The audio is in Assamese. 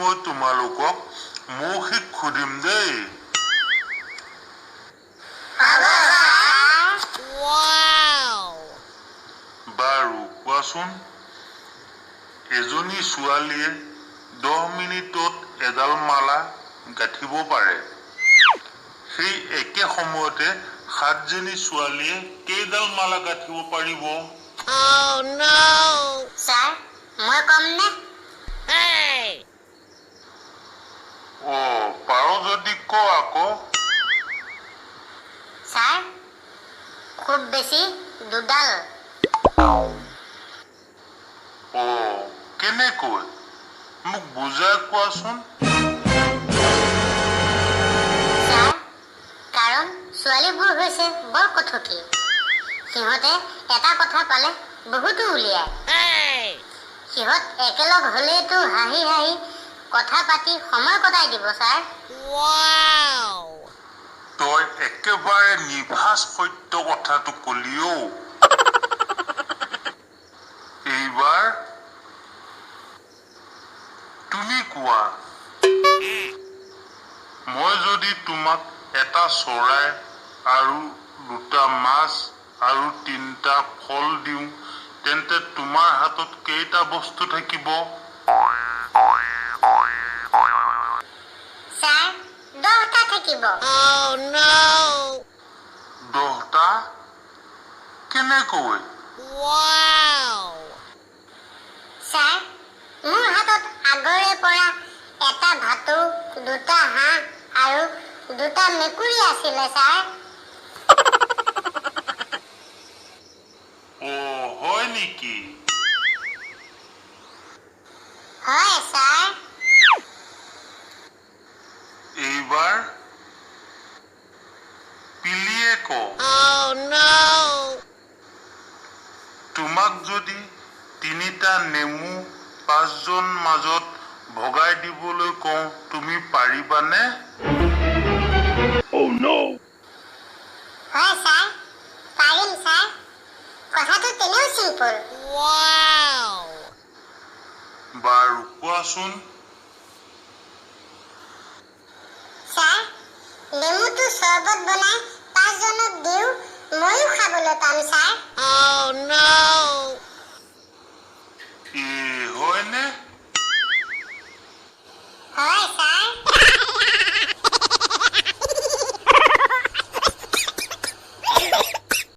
মই তোমালোকক মৌখিক সুধিম দেই। বাৰু কোৱাচোন, এজনী ছোৱালীয়ে 10 মিনিটত এডাল মালা গাঁঠিব পাৰে। সেই একে সময়তে 7জনী ছোৱালীয়ে কেইডাল মালা গাঁঠিব পাৰিব? স্যাৰ মই কম নে? পাৰ যদি ক আকৌ। স্যাৰ খুব বেশি দুডাল। কেনেকৈ? মোক বুজাই কোৱাচোন। স্যাৰ কাৰণ ছোৱালীবোৰ হৈছে বৰ কথকি। সিহঁতে এটা কথা পালে বহুতো উলিয়ায়। সিহঁত একেলগ হলেতো হাঁহি হাঁহি কথা পাতি সময় কটাই দিব স্যার। তই একেবাৰে নিভাঁজ সত্য কথাটো কলিও। এইবাৰ তুমি কোৱা, মই যদি তোমাক এটা চৰাই আৰু 2টা মাছ আৰু 3টা ফল দিওঁ, তেন্তে তোমাৰ হাতত কেইটা বস্তু থাকিব? স্যাৰ 10টা থাকিব। 10টা? কেনেকৈ? স্যাৰ মোৰ হাতত আগৰে পৰা এটা ভাটৌ, 2টা হাঁহ আৰু 2টা মেকুৰী আছিলে স্যাৰ। হয় নেকি? হয় স্যাৰ। এইবাৰ পিলিয়ে ক, তোমাক যদি 3টা নেমু 5জন মাজত ভগাই দিবলৈ কওঁ, তুমি পাৰিবানে? হয় স্যাৰ, পাৰিম স্যাৰ। কথাটো তেনেও চিম্পল। বাৰু কোৱাচোন। স্যাৰ নেমুটো চৰবত বনাই 5জনক দিওঁ, ময়ো খাবলৈ পাম স্যাৰ।